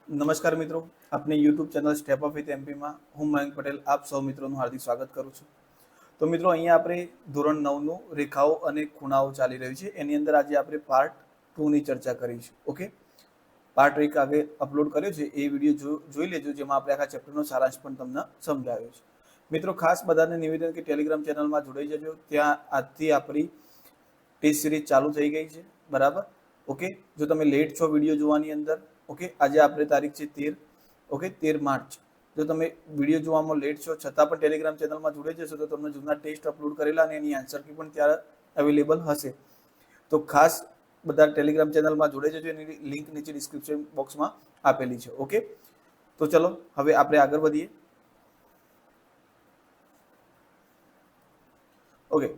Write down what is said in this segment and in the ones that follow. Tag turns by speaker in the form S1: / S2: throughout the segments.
S1: નમસ્કાર મિત્રો, આપની YouTube channel step of with એમપીમાં હું મયંક પટેલ આપ સૌ મિત્રોનું હાર્દિક સ્વાગત કરું છું. તો મિત્રો અહીંયા આપણે ધોરણ 9નું રેખાઓ અને ખૂણાઓ ચાલી રહ્યું છે. એની અંદર આજે આપણે પાર્ટ 2 ની ચર્ચા કરીશું. ઓકે, પાર્ટ 1 આગળ અપલોડ કર્યો છે, એ વિડીયો જોઈ લેજો, જેમાં આપણે આખા ચેપ્ટરનો સારાંશ પણ તમને સમજાવ્યો છે. મિત્રો ખાસ બધાને નિવેદન કે ટેલિગ્રામ ચેનલમાં જોડાઈ જજો. ત્યાં આજથી આપણી ટેસ્ટ સિરીઝ ચાલુ થઈ ગઈ છે. બરાબર. ઓકે, જો તમે લેટ છો વિડીયો જોવાની અંદર, ઓકે, આજે આપણે તારીખ છે 13, ઓકે 13 માર્ચ. જો તમે વિડીયો જોવામાં લેટ છો છતાં પણ ટેલિગ્રામ ચેનલમાં જોડાઈ જશો તો તમને જૂના ટેસ્ટ અપલોડ કરેલા અને એની આન્સર કી પણ ત્યારે અવેલેબલ હશે. તો ખાસ બધા ટેલિગ્રામ ચેનલમાં જોડાઈ જજો. એની લિંક નીચે ડિસ્ક્રિપ્શન બોક્સમાં આપેલી છે. ઓકે, તો ચલો હવે આપણે આગળ વધીએ. ઓકે,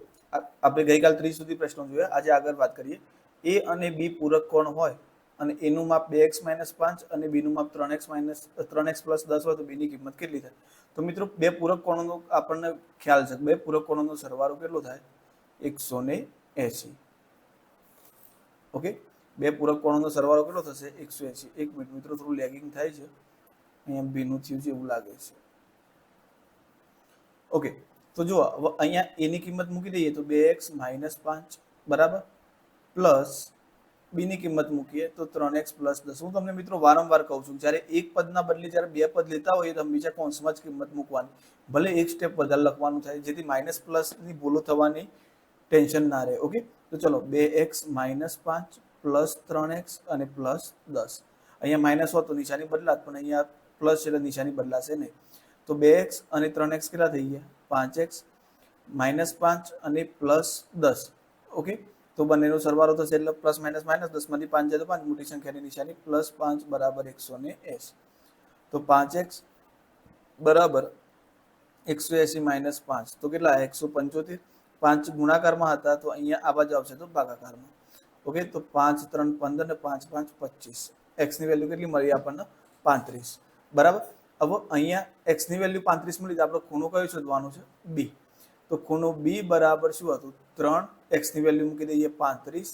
S1: આપણે ગઈકાલ 30 સુધી પ્રશ્નો જોયા. આજે આગળ વાત કરીએ. એ અને બી પૂરક કોણ હોય અને એનું માપ 2x - 5 અને બીનું માપ 3x + 10 હોય તો બીની કિંમત કેટલી થાય? તો મિત્રો બે પૂરક કોણોનો આપણને ખ્યાલ છે. બે પૂરક કોણોનો સરવાળો કેટલો થાય? 180. ઓકે, બે પૂરક કોણોનો સરવાળો કેટલો થશે? 180. એક મિનિટ મિત્રો, થોડું લેગિંગ થાય છે, અહીંયા ભીનું થયું છે એવું લાગે છે. ઓકે, તો જો અહીંયા એની કિંમત મૂકી દઈએ તો 2x - 5 બરાબર, પ્લસ બીની કિંમત મૂકીએ તો 3x + 10. હું તમને મિત્રો વારંવાર કહું છું, જ્યારે એક પદના બદલે જ્યારે બે પદ લેતા હોઈએ તો હંમેશા કૌંસમાં જ કિંમત મૂકવાની. ભલે એક સ્ટેપ વધારે લખવાનું થાય, જેથી માઇનસ પ્લસની ભૂલો થવાની ટેન્શન ના રહે. ઓકે, તો ચલો 2x - 5 પ્લસ 3x અને પ્લસ 10. અહીંયા માઇનસ હોત તો નિશાની બદલાત, પણ અહીંયા પ્લસ એટલે નિશાની બદલાશે નહીં. તો 2x અને 3x કેટલા થઈ ગયા? 5x -5 અને પ્લસ 10. ઓકે, તો બંનેનો સરવાળો થશે એટલે પ્લસ માઇનસ માઇનસ, 10 માંથી 5 જાય તો 5, મોટી સંખ્યાની નિશાની +5 બરાબર 180. તો 5x બરાબર 180 - 5 તો કેટલા? 175. 5 ગુણાકારમાં હતા તો અહીંયા આ બાજુ આવશે તો ભાગાકારમાં. ઓકે, તો 5 × 3 = 15 ને 5 × 5 = 25. x ની વેલ્યુ કેટલી મળી આપણને? 35. બરાબર. હવે અહીંયા x ની વેલ્યુ 35 મળી તો આપણે ખૂણો કયો શોધવાનો છે? b. તો ખૂણો b બરાબર શું હતું? 3. x ની વેલ્યુ મૂકી દઈએ 35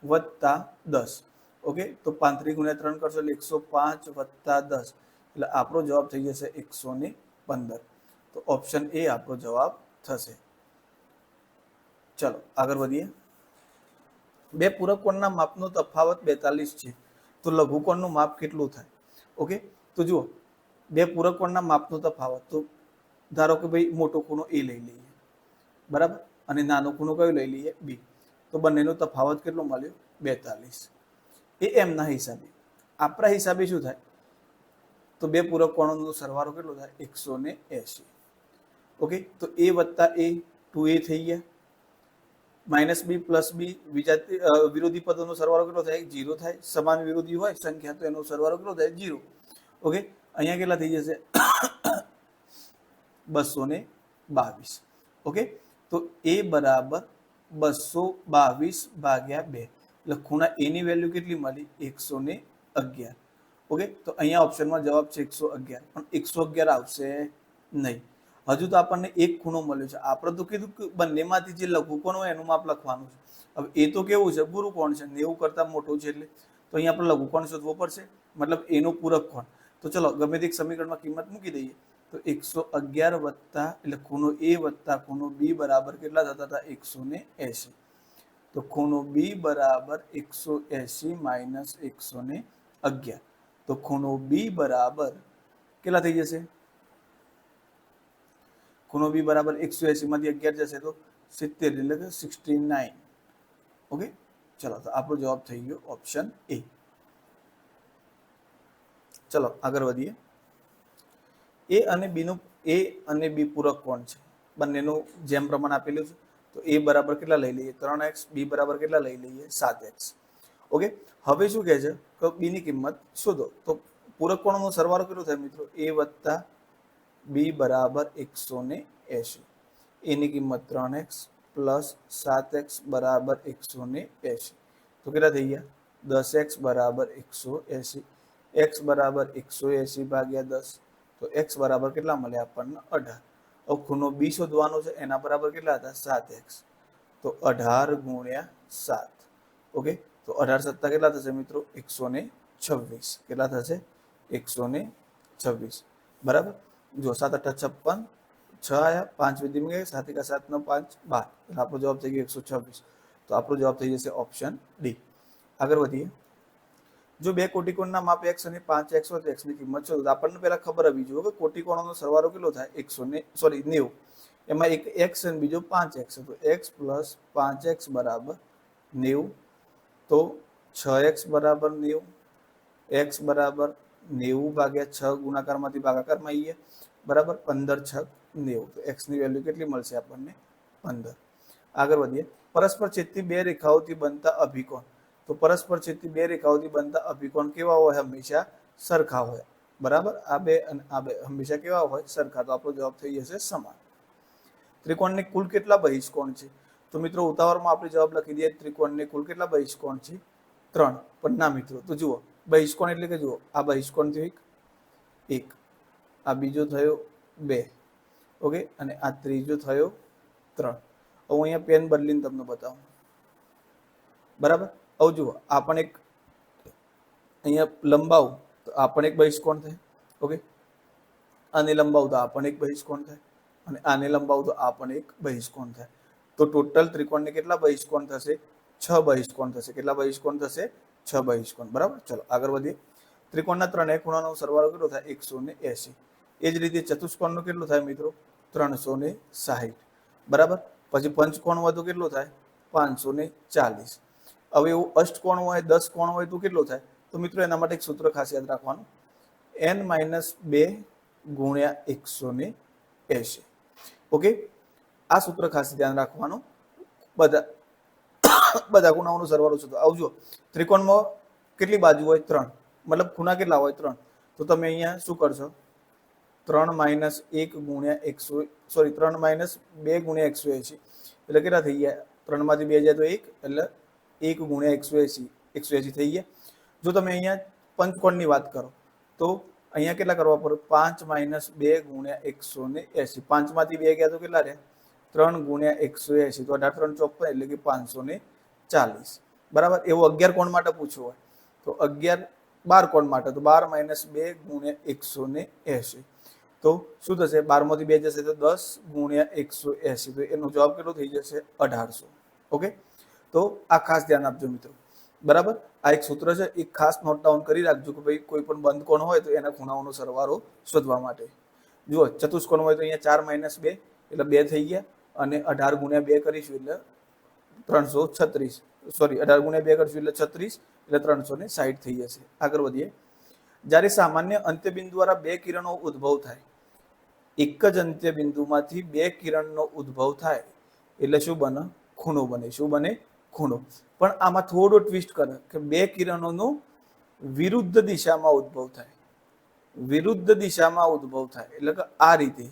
S1: વત્તા 10. ઓકે, તો 35 × 3 કરશો એટલે 105 વત્તા 10 એટલે આપણો જવાબ થઈ જશે 115. તો ઓપ્શન એ આપણો જવાબ થશે. ચલો આગળ વધીએ. બે પૂરક કોણના માપનો તફાવત 42 છે, તો લઘુકોણનું માપ કેટલું થાય? ઓકે, તો જુઓ બે પૂરક કોણના માપનો તફાવત, તો ધારો કે ભાઈ મોટો ખૂણો એ લઈ લઈએ, બરાબર, અને નાનો ખૂણો કયો લઈ લઈએ? બી. તો બંનેનો તફાવત કેટલો મળ્યો? 42. એ એમના હિસાબે. આપણા હિસાબે શું થાય? તો બે પૂરક કોણોનો સરવાળો કેટલો થાય? 180. ઓકે, તો a વત્તા a 2a થઈ ગયા, -b + b વિરોધી પદોનો સરવાળો કેટલો થાય? 0 થાય. સમાન વિરોધી હોય સંખ્યા તો એનો સરવાળો કેટલો થાય? 0. ઓકે, અહીંયા કેટલા થઈ જશે? 222. ઓકે, તો a બરાબર 222 ભાગ્યા 2 એટલે ખૂણા a ની વેલ્યુ કેટલી મળી? 111. ઓકે, તો અહીંયા ઓપ્શનમાં જવાબ છે 111, પણ 111 આવશે નહીં. હજુ તો આપણને એક ખૂણો મળ્યો છે. આપણે તો કીધું કે બંનેમાંથી જે લઘુકોણ હોય એનું માપ લખવાનું છે. હવે એ તો કેવું છે? ગુરુકોણ છે, 90 કરતાં મોટો છે, એટલે તો અહીંયા આપણે લઘુકોણ શોધવો પડશે, મતલબ એનો પૂરક કોણ. તો ચલો ગમે તે સમીકરણમાં કિંમત મૂકી દઈએ તો 111 વત્તા એટલે ખૂણો a વત્તા ખૂણો b બરાબર કેટલા થતા હતા? 180. તો ખૂણો b બરાબર 180 - 111. તો ખૂણો b બરાબર કેટલા થઈ જશે? ખૂણો b બરાબર 180 માંથી 11 જશે તો 70 એટલે કે 69. ઓકે, ચલો તો આપણો જવાબ થઈ ગયો ઓપ્શન એ. ચલો આગળ વધીએ. એ અને બી પૂરક કોણ છે, બંનેનું જેમ પ્રમાણ આપેલું છે. તો a બરાબર કેટલા લઈ લઈએ? 3x. b બરાબર કેટલા લઈ લઈએ? 7x. ઓકે, હવે શું કહે છે કે b ની કિંમત શોધો. તો પૂરક કોણનો સરવાળો કેટલો થાય મિત્રો? a વત્તા b બરાબર 180. a ની કિંમત 3x પ્લસ 7x બરાબર 180. તો કેટલા થઈ ગયા? 10x બરાબર 180. x બરાબર 180 ભાગ્યા 10. તો x બરાબર કેટલા મળે આપણને? 18. હવે ખૂણો b શોધવાનો છે, એના બરાબર કેટલા હતા? 7x. તો 18 × 7. ઓકે, તો 18 × 7 કેટલા થશે મિત્રો? 126. કેટલા થશે? 126 બરાબર. જો 7 8 56, 6 આયા, 5 વિધિમાં ગયા, 7 એકા 7 9 5 12, એટલે આપણો જવાબ થઈ ગયો 126. તો આપણો જવાબ થઈ જશે ઓપ્શન ડી. આગળ વધીએ. જો બે કોટિકોણના માપ x અને 5x હોય તો x ની કિંમત શોધો. તો આપણને પહેલા ખબર હોવી જોઈએ કે કોટિકોણોનો સરવાળો કેટલો થાય 90. એમાં એક x અને બીજો 5x છે, તો x + 5x બરાબર 90. તો 6x બરાબર 90, x બરાબર 90 ભાગ્યા 6 ગુણાકારમાંથી ભાગાકારમાં આવીએ બરાબર 15 6 90. તો x ની વેલ્યુ કેટલી મળશે આપણને 15. આગળ વધીએ. પરસ્પર છેદતી બે રેખાઓથી બનતા અભિકોણ. તો પરસ્પર છેદતી બે રેખાઓથી બનતા અભિકોણ કેવા હોય? હંમેશા સરખા હોય બરાબર. આ બે અને આ બે હંમેશા કેવા હોય? સરખા. તો આપણો જવાબ થઈ જશે સમાન. ત્રિકોણને કુલ કેટલા બહિષ્કોણ છે? તો મિત્રો ઉતાવળમાં આપણે જવાબ લખી દઈએ. ત્રિકોણને કુલ કેટલા બહિષ્કોણ છે? 3. પણ ના મિત્રો, તો જુઓ બહિષ્કોણ એટલે કે જુઓ આ બહિષ્કોણ થયો એક, આ બીજો થયો 2, ઓકે, અને આ ત્રીજો થયો 3. હવે અહીંયા પેન બદલીને તમને બતાવું બરાબર. હવે જુઓ આ પણ એક અહીંયા લંબાવું તો આ પણ એક બહિષ્કોણ થાય, ઓકે, આને લંબાવું તો આ પણ એક બહિષ્કોણ થાય, અને આને લંબાવું તો આ પણ એક બહિષ્કોણ થાય. તો ટોટલ ત્રિકોણને કેટલા બહિષ્કોણ થશે? 6 બહિષ્કોણ થશે. કેટલા બહિષ્કોણ થશે? 6 બહિષ્કોણ બરાબર. ચલો આગળ વધીએ. ત્રિકોણના ત્રણેય ખૂણાનો સરવાળો કેટલો થાય? 180. એ જ રીતે ચતુષ્કોણનો કેટલો થાય મિત્રો? 360 બરાબર. પછી પંચકોણ હોય તો કેટલો થાય? 540. હવે એવું અષ્ટકોણ હોય, 10 કોણ હોય તો કેટલો થાય? તો મિત્રો એના માટે એક સૂત્ર ખાસ યાદ રાખવાનું, n-2 ગુણ્યા 180. ઓકે, આ સૂત્ર ખાસ ધ્યાન રાખવાનું. બધા ખૂણાઓનો સરવાળો શોધો. આવજો ત્રિકોણમાં કેટલી બાજુ હોય? 3. મતલબ ખૂણા કેટલા હોય? 3. તો તમે અહીંયા શું કરશો? 3 - 1 ગુણ્યા 3 - 2 ગુણ્યા 180 એટલે કેટલા થઈ ગયા? 3 માંથી 2 જાય તો 1, એટલે 1 ગુણ્યા 180 થઈ ગયા. જો તમે અહીંયા પંચકોણની વાત કરો તો અહીંયા કેટલા કરવા પડે? 5 - 2 ગુણ્યા 180. 5 માંથી 2 ગયા તો કેટલા રહ્યા? 3 ગુણ્યા 180. તો 18 3 54 એટલે કે 540 બરાબર. એવું 11 કોણ માટે પૂછવું હોય તો 12 કોણ માટે તો 12 - 2 ગુણ્યા 180. તો શું થશે? 12 માંથી 2 જશે તો 10 ગુણ્યા 180. તો એનો જવાબ કેટલો થઈ જશે? 1800. ઓકે, તો આ ખાસ ધ્યાન આપજો મિત્રો બરાબર. આ એક સૂત્ર છે, એક ખાસ નોટ ડાઉન કરી રાખજો કે ભાઈ કોઈ પણ બંધ કોણ હોય તો એના ખૂણાઓનો સરવાળો શોધવા માટે. જુઓ ચતુષ્કોણ હોય તો અહીંયા 4 - 2 એટલે 2 થઈ ગયા, અને 18 ગુણ્યા 2 કરીશું એટલે 336. 18 ગુણ્યા 2 કરીશું એટલે 36, એટલે 360 થઈ જશે. આગળ વધીએ. જ્યારે સામાન્ય અંત્યબિંદુ દ્વારા બે કિરણો ઉદ્ભવ થાય, એક જ અંત્યબિંદુમાંથી બે કિરણનો ઉદ્ભવ થાય એટલે શું બને? ખૂણો બને. શું બને? ખૂણો. પણ આમાં થોડો ટ્વિસ્ટ કરે કે બે કિરણોનો વિરુદ્ધ દિશામાં ઉદ્ભવ થાય. વિરુદ્ધ દિશામાં ઉદ્ભવ થાય એટલે કે આ રીતે.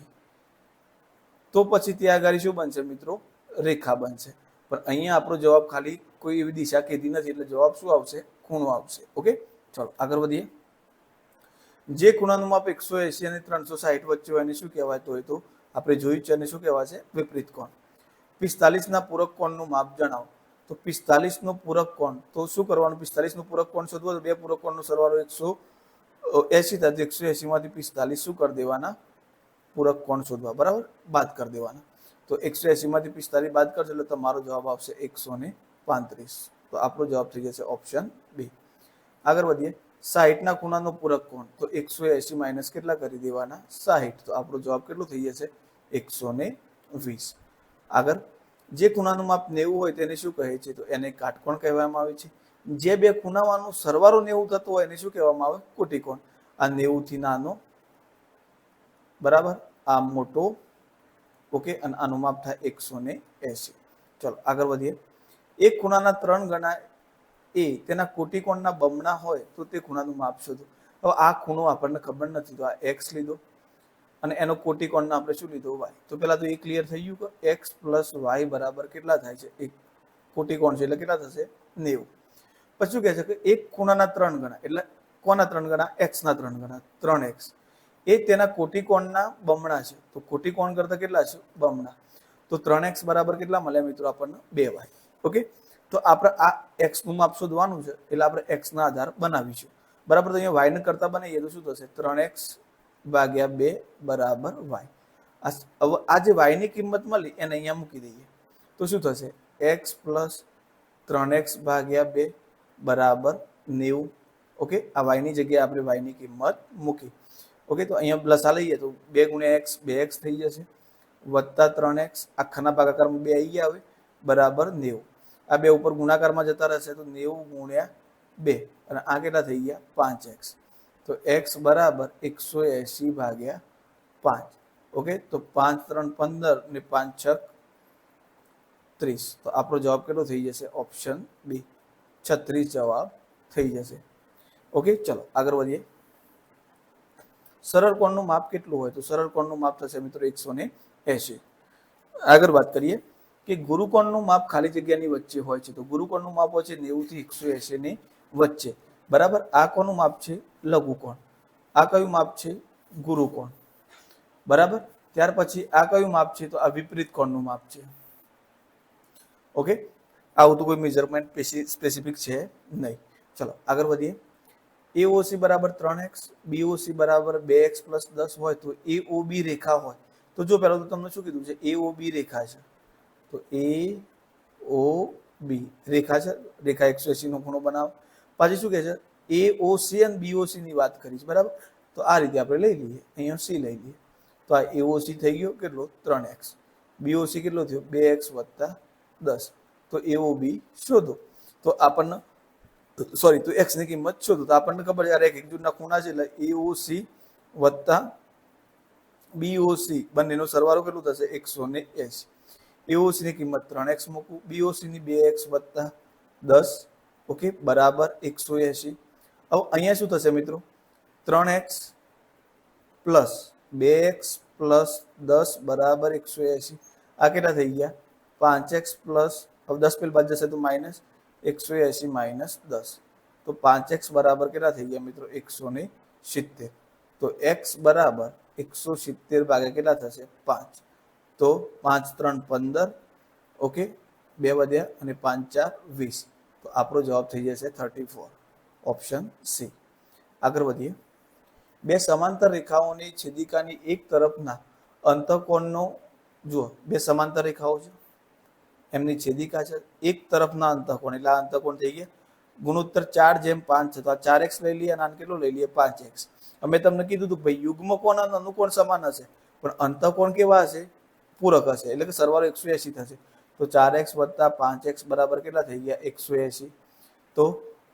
S1: તો પછી ત્યાં આગળ શું બનશે મિત્રો? રેખા બનશે. પણ અહીંયા આપણો જવાબ ખાલી કોઈ એવી દિશા કીધી નથી, એટલે જવાબ શું આવશે? ખૂણો આવશે. ઓકે, ચલો આગળ વધીએ. જે ખૂણાનું માપ 180 અને 360 વચ્ચે હોય એને શું કહેવાય? તો આપણે જોયું છે, અને શું કહેવાય છે? વિપરીત કોણ. 45 ના પૂરક કોણનું માપ જણાવો. તો 45 નો પૂરક કોણ, તો શું કરવાનું? 45 નો પૂરક કોણ શોધવો તો બે પૂરક કોણનો સરવાળો 180 થાય. 180 માંથી 45 શું કરી દેવાના? પૂરક કોણ શોધવા બરાબર, બાદ કરી દેવાના. તો 180 માંથી 45 બાદ કરશો એટલે તમારો જવાબ આવશે 135. તો આપણો જવાબ થઈ જશે ઓપ્શન બી. આગળ વધીએ. 60 ના ખૂણાનો પૂરક કોણ, તો 180 માઇનસ કેટલા કરી દેવાના? 60. તો આપણો જવાબ કેટલો થઈ જશે? 120. આગળ, જે ખૂણાનું માપ 90 હોય તેને શું કહે છે? તો એને કાટકોણ કહેવામાં આવે છે. જે બે ખૂણાઓનો સરવાળો 90 થતો હોય એને શું કહેવામાં આવે? કોટિકોણ. આ 90 થી નાનો બરાબર, આ મોટો, ઓકે, અને આનું માપ થાય 180. ચલો આગળ વધીએ. એક ખૂણાના 3 ગણા એ તેના કોટિકોણના બમણા હોય તો તે ખૂણાનું માપ શોધો. હવે આ ખૂણો આપણને ખબર નથી, તો આ x લીધો અને એનો કોટિકોણ આપણે શું લીધો? y. તો પેલા તો એ ક્લિયર થઈ ગયું કે x + y બરાબર કેટલા થાય છે? એક કોટિકોણ છે એટલે કેટલા થશે? 90. પછી શું કહે છે કે એક ખૂણાના 3 ગણા, એટલે કોના 3 ગણા? x ના 3 ગણા, 3x. એ તેના કોટિકોણના બમણા છે. તો કોટિકોણ કરતા કેટલા છે? બમણા. તો 3x બરાબર કેટલા મળ્યા મિત્રો આપણને? 2y. ઓકે, તો આપણે આ x નું માપ શોધવાનું છે એટલે આપણે x ના આધાર બનાવીશું. બરાબર. તો અહીંયા વાયને કરતા બનાવીએ તો શું થશે? 3x ભાગ્યા 2 બરાબર વાય. હવે આ જે વાયની કિંમત મળી એને અહીંયા મૂકી દઈએ તો શું થશે? x પ્લસ 3x ભાગ્યા 2 બરાબર 90. ઓકે, આ વાયની જગ્યાએ આપણે વાયની કિંમત મૂકી. ઓકે, તો અહીંયા પ્લસ આ લઈએ તો 2 ગુણ્યા x 2x થઈ જશે વત્તા 3x આખાના ભાગાકારમાં 2 આવી ગયા હવે બરાબર 90. આ બે ઉપર ગુણાકારમાં જતા રહેશે તો 90 ગુણ્યા 2 અને આ કેટલા થઈ ગયા? 5x. તો x બરાબર 180 ભાગ્યા 5. ઓકે, તો 5 3 15 ને 5 6 30. તો આપણો જવાબ કેટલો થઈ જશે? ઓપ્શન બી 36 જવાબ થઈ જશે. ઓકે, ચલો આગળ વધીએ. સરળ કોણનું માપ કેટલું હોય? તો સરળ કોણનું માપ થશે મિત્રો 180. આગળ વાત કરીએ કે ગુરુકોણનું માપ ખાલી જગ્યાની વચ્ચે હોય છે. તો ગુરુકોણનું માપ હોય છે 90 થી 180 ની વચ્ચે. બરાબર. આ કોનું માપ છે? લઘુકોણ. આ કયું માપ છે? ગુરુકોણ. બરાબર. ત્યાર પછી આ કયું માપ છે? તો આ વિપરીત કોણનું માપ છે. ઓકે, આવું તો કોઈ મેઝરમેન્ટ સ્પેસિફિક છે નહીં. ચલો આગળ વધીએ. AOC બરાબર 3x, BOC બરાબર 2x પ્લસ 10 હોય તો AOB રેખા હોય તો જો પહેલા તો તમને શું કીધું છે? AOB રેખા છે. તો AOB રેખા છે, રેખા 180 નો ખૂણો બનાવો. પાછી શું કહે છે? AOC અને BOC ની વાત કરી છે. બરાબર. તો આ રીતે આપણે લઈ લઈએ, અહીંયા C લઈ લઈએ. તો આ AOC થઈ ગયો કેટલો? 3x. BOC કેટલો થયો? 2x વત્તા 10. તો AOB શોધો. તો આપણને સોરી તો x ની કિંમત શોધો. તો આપણને ખબર છે આ રેખા એકજૂથના ખૂણા છે એટલે AOC વત્તા BOC બંનેનો સરવાળો કેટલો થશે? 180. AOC ની કિંમત 3x મૂકું, BOC ની 2x વત્તા 10. ઓકે, બરાબર 180. હવે અહીંયા શું થશે મિત્રો? 3x પ્લસ 2x પ્લસ 10 બરાબર 180. આ કેટલા થઈ ગયા? 5x પ્લસ, હવે 10 પેલ બાદ જશે તો માઇનસ 180 માઇનસ 10. તો 5x બરાબર કેટલા થઈ ગયા મિત્રો? 170. તો x બરાબર 170 ભાગ્યા કેટલા થશે? 5. તો 5 3 15. ઓકે, 2 વધ્યા અને 5 4 20. તો આપણો જવાબ થઈ જશે 34. Option C. આગળ વધીએ. બે સમાંતર રેખાઓની છેદિકાની એક તરફના અંતઃકોણનો જુઓ, બે સમાંતર રેખાઓ છે, એમની છેદિકા છે, એક તરફના અંતઃકોણ એટલે આ અંતઃકોણ થઈ ગયા. ગુણોત્તર 4:5 છે. તો આ 4x લઈ લઈએ અને આને કેટલું લઈ લઈએ? 5x. અમે તમને કીધું હતું ભાઈ યુગ્મ કોણ અને અનુકોણ સમાન હશે પણ અંતઃકોણ કેવા હશે? પૂરક હશે. એટલે કે સરવાળો 180 થશે. તો 4x વત્તા 5x બરાબર કેટલા થઈ ગયા? 180. તો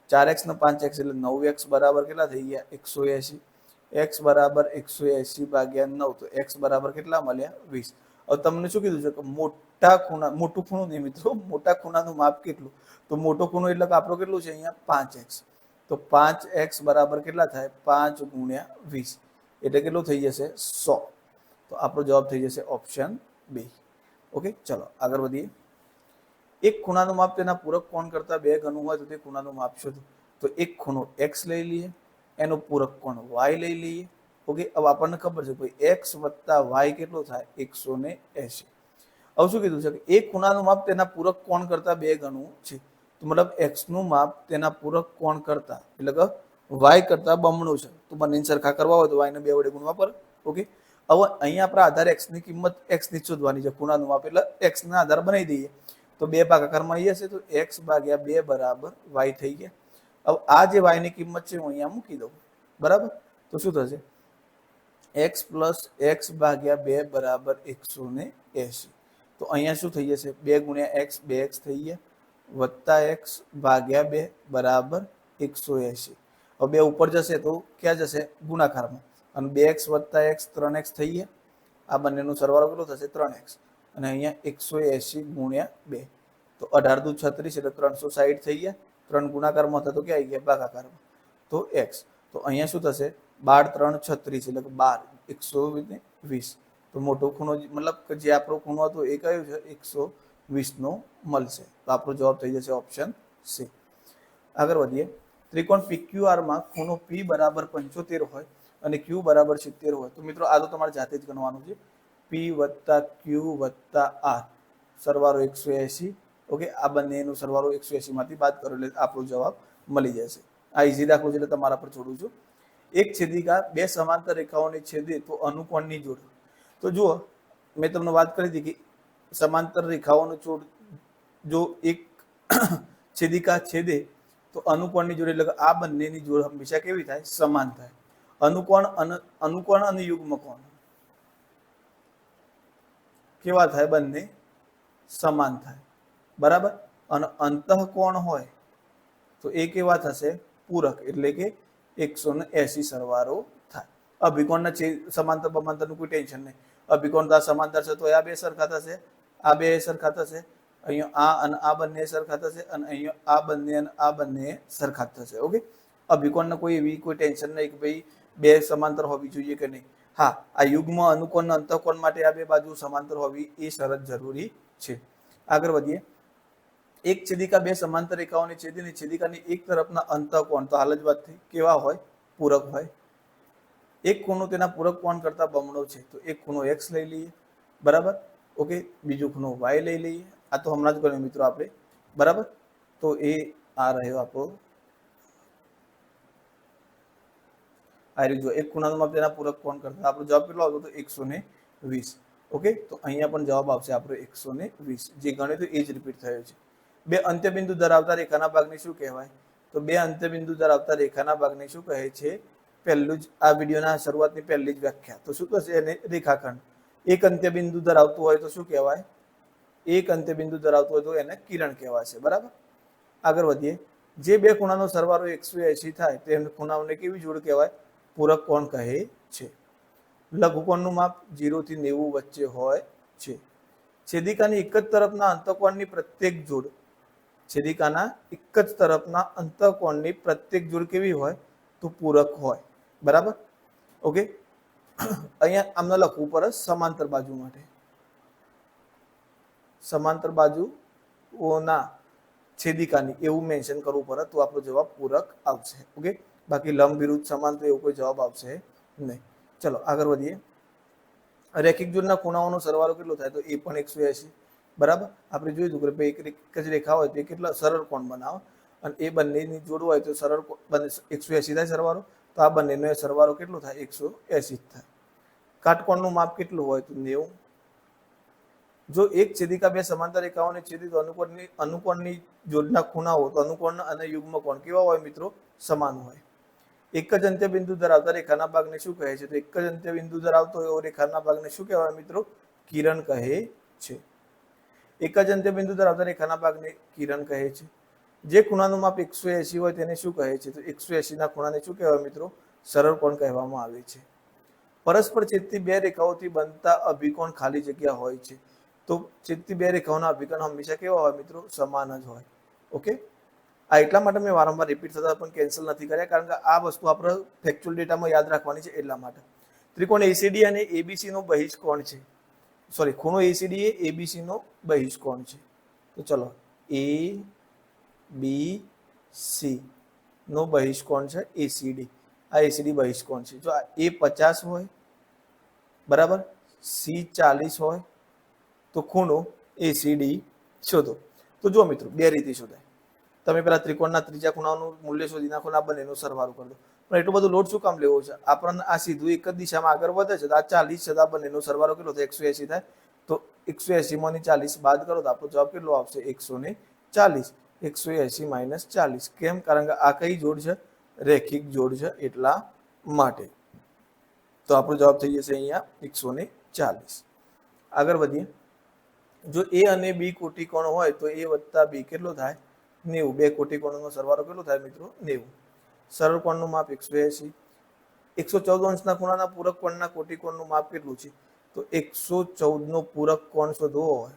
S1: 4x ને 5x એટલે 9x બરાબર કેટલા થઈ ગયા? 180. x બરાબર 180 ભાગ્યા 9. તો x બરાબર કેટલા મળ્યા? 20. હવે તમને શું કીધું છે કે મોટું ખૂણું નહીં મિત્રો, મોટા ખૂણાનું માપ કેટલું? તો મોટો ખૂણો એટલે કે આપણો કેટલું છે અહીંયા? 5x. તો 5x બરાબર કેટલા થાય? 5 ગુણ્યા 20 એટલે કેટલું થઈ જશે? 100. તો આપણો જવાબ થઈ જશે ઓપ્શન બી. ઓકે, ચલો આગળ વધીએ. એક ખૂણાનું માપ તેના પૂરક કોણ કરતા 2 ગણું હોય તો તે ખૂણાનું માપ શોધો. તો એક ખૂણો x લઈ લઈએ, એનો પૂરક કોણ y લઈ લઈએ. ઓકે, હવે આપણને ખબર છે ભાઈ x વત્તા y કેટલો થાય? 180. હવે શું કીધું છે કે એક ખૂણાનું માપ તેના પૂરક કોણ કરતા 2 ગણું છે. તો મતલબ x નું માપ તેના પૂરક કોણ કરતા એટલે કે y કરતા બમણું છે. તો બંને સરખા કરવા હોય તો y ને 2 વડે ગુણવા પડે. ઓકે, હવે અહીંયા આપણા આધારે x ની કિંમત x ની શોધવાની છે. ખૂણાનું માપ એટલે x ના આધાર બનાવી દઈએ. તો 2 ભાગાકારમાં અહીં હશે તો x ભાગ્યા 2 બરાબર y થઈ ગયા. હવે આ જે y ની કિંમત છે હું અહીંયા મૂકી દઉં. બરાબર. તો શું થશે? x પ્લસ x ભાગ્યા 2 બરાબર 180. તો અહીંયા શું થઈ જશે? 2 ગુણ્યા x 2x થઈ ગયા વત્તા x ભાગ્યા 2 બરાબર 180. હવે 2 ઉપર જશે તો ક્યાં જશે? ગુણાકારમાં. અને 2x વત્તા x 3x થઈ ગયા. આ બંનેનો સરવાળો કેટલો થશે? 3x. અને અહીંયા 180 ગુણ્યા 2 તો 18 દુ 36 એટલે 360 થઈ ગયા. 3 ગુણાકારમાં હતા તો ક્યાં આવી ગયા? ભાગાકારમાં. તો x. તો અહીંયા શું થશે? 12 3 36 એટલે કે 12 120. તો મોટો ખૂણો મતલબ કે જે આપણો ખૂણો હતો એ કયો છે? 120 નો મળશે. તો આપણો જવાબ થઈ જશે ઓપ્શન સી. આગળ વધીએ. ત્રિકોણ PQR માં ખૂણો P બરાબર 75 હોય અને Q બરાબર 70 હોય. તો મિત્રો આ તો તમારે જાતે જ ગણવાનું છે. P વત્તા Q વત્તા R સરવાળો 180. ઓકે, આ બંનેનો સરવાળો 180 માંથી બાદ કરો એટલે આપણો જવાબ મળી જશે. આ ઇઝી દાખલો છે એટલે તમારા પર છોડું છું. એક છેદિકા બે સમાંતર રેખાઓને છેદે તો અનુકોણની જોડ. તો જુઓ, મેં તમને વાત કરી હતી કે સમાંતર રેખાઓનો જોડ જો એક છેદિકા છેદે તો અનુકોણની જોડ એટલે આ બંનેની જોડ હંમેશા કેવી થાય? સમાન થાય. અનુકોણ અને યુગ્મ કોણ કેવા થાય? બંને સમાન થાય. બરાબર. અને અંતઃકોણ હોય તો એ કેવા થશે? પૂરક, એટલે કે 180 સરવાળો થાય. અભિકોણના સમાંતર બમાંતરનું કોઈ ટેન્શન નહીં. અભિકોણ તો આ સમાંતર છે તો આ બે સરખા થશે, આ બે સરખા થશે, અહીંયા આ અને આ બંને સરખા થશે, અને અહીંયા આ બંને અને આ બંને સરખા થશે. ઓકે, અભિકોણને કોઈ એવી કોઈ ટેન્શન નહીં કે ભાઈ બે સમાંતર હોવી જોઈએ કે નહીં. હા, આ યુગ્મ અનુકોણ અંતઃકોણ માટે આ બે બાજુ સમાંતર હોવી એ શરત જરૂરી છે. આગળ વધીએ. એક છેદિકા બે સમાંતર રેખાઓને છેદીને છેદિકાની એક તરફના અંતઃકોણ, તો હાલ જ વાત થઈ, કેવા હોય? પૂરક હોય. એક ખૂણો તેના પૂરક કોણ કરતા બમણો છે તો એક ખૂણો x લઈ લઈએ. બરાબર. ઓકે, બીજો ખૂણો y લઈ લઈએ. આ તો હમણાં જ કર્યું મિત્રો આપણે. બરાબર. તો એ આ રહ્યો આપણો, આ રહ્યું. જો એક ખૂણાનું માપ તેના પૂરક કોણ કરતા, આપણો જવાબ કેટલો આવતો? તો 120. ઓકે, તો અહીંયા પણ જવાબ આવશે આપણો 120. જે ગણ્યું તો એ જ રિપીટ થયો છે. બે અંત્યબિંદુ ધરાવતા રેખાના ભાગને શું કહેવાય? તો બે અંત્યબિંદુ ધરાવતા રેખાના ભાગને શું કહે છે? પહેલું જ આ વિડીયોના શરૂઆતની પહેલી જ વ્યાખ્યા. તો શું થશે? એને રેખાખંડ. એક અંત્યબિંદુ ધરાવતું હોય તો શું કહેવાય? એક અંત્યબિંદુ ધરાવતું હોય તો એને કિરણ કહેવાશે. બરાબર. આગળ વધીએ. જે બે ખૂણાનો સરવાળો 180 થાય તે ખૂણાઓને કેવી જોડ કહેવાય? પૂરક કોણ કહે છે. લઘુકોણનું માપ 0 થી 90 વચ્ચે હોય છે. છેદિકાની એક જ તરફના અંતઃકોણની પ્રત્યેક જોડ, છેદિકાના એક જ તરફના અંતઃકોણની પ્રત્યેક જોડ કેવી હોય? તો પૂરક હોય. બરાબર. ઓકે, અહીંયા આમને લખવું પડે સમાંતર બાજુ માટે. સમાંતર બાજુઓના છેદિકાની એવું મેન્શન કરવું પડે તો આપણો જવાબ પૂરક આવશે. ઓકે, બાકી લંબ વિરુદ્ધ સમાન તો એવો કોઈ જવાબ આવશે નહીં. ચલો આગળ વધીએ. રેખિક જોડના ખૂણાઓનો સરવાળો કેટલો થાય? તો એ પણ 180. બરાબર. આપણે જોયું કે ભાઈ એક જ રેખા હોય તો એ કેટલા સરળ કોણ બનાવે, અને એ બંનેની જોડ હોય તો સરળ 180 થાય સરવાળો. તો આ બંનેનો સરવાળો કેટલો થાય? 180 થાય. કાટકોણનું માપ કેટલું હોય? તો 90. જો એક છેદિકા બે સમાંતર રેખાઓને છેદે તો અનુકોણની જોડના ખૂણાઓ, તો અનુકોણ અને યુગ્મ કોણ કેવા હોય મિત્રો? સમાન હોય. એક જ અંત્યબિંદુ ધરાવતા રેખાના ભાગને શું કહે છે? તો એક જ અંત્યબિંદુ ધરાવતો એવો રેખાના ભાગને શું કહેવાય મિત્રો? કિરણ કહે છે. એક જ અંત્યબિંદુ ધરાવતા રેખાના ભાગને કિરણ કહે છે. જે ખૂણાનું માપ 180 હોય તેને શું કહે છે? તો 180 ના ખૂણાને શું કહેવાય મિત્રો? સરળ કોણ કહેવામાં આવે છે. પરસ્પર છેદતી બે રેખાઓથી બનતા અભિકોણ ખાલી જગ્યા હોય છે. તો છેદતી બે રેખાઓના અભિકોણ હંમેશા કેવા હોય મિત્રો? સમાન જ હોય. ઓકે, આ એટલા માટે મેં વારંવાર રિપીટ થતા પણ કેન્સલ નથી કર્યા, કારણ કે આ વસ્તુ આપણે ફેક્ચ્યુઅલ ડેટામાં યાદ રાખવાની છે એટલા માટે. ત્રિકોણ એસીડી અને એબીસી નો બહિષ્કોણ છે. સોરી, ખૂણો એસીડી એ એબીસી નો બહિષ્કોણ છે. તો ચલો, એ બી સી નો બહિષ્કોણ છે એસીડી. આ એસીડી બહિષ્કોણ છે. જો આ એ 50 હોય, બરાબર, સી 40 હોય, તો ખૂણો એસીડી શોધો. તો જો મિત્રો, બે રીતે શોધાય. તમે પેલા ત્રિકોણના ત્રીજા ખૂણાનું મૂલ્ય શોધી નાખો, આ બંનેનો સરવાળો કરી દો. પણ એટલું બધું લોડ શું કામ લેવો છે? આપણને આ સીધું એક જ દિશામાં આગળ વધે છે. તો આ 40 છે, આ બંનેનો સરવાળો કેટલો થાય? 180 થાય. તો 180 માંથી 40 બાદ કરો તો આપણો જવાબ કેટલો આવશે? 140. 180 - 40. કેમ? કારણ કે આ કઈ જોડ છે? રેખિક જોડ છે, એટલા માટે. તો આપણો જવાબ થઈ જશે અહીંયા 140. આગળ વધીએ. જો એ અને બી કોટિકોણ હોય તો એ વત્તા બી કેટલો થાય? 90. બે કોટિકોણનો સરવાળો કેટલો થાય મિત્રો? 90. સરળ કોણનું માપ 180. 114 અંશના ખૂણાના પૂરક કોણના કોટિકોણનું માપ કેટલું છે? તો 114 નો પૂરક કોણ શોધવો હોય,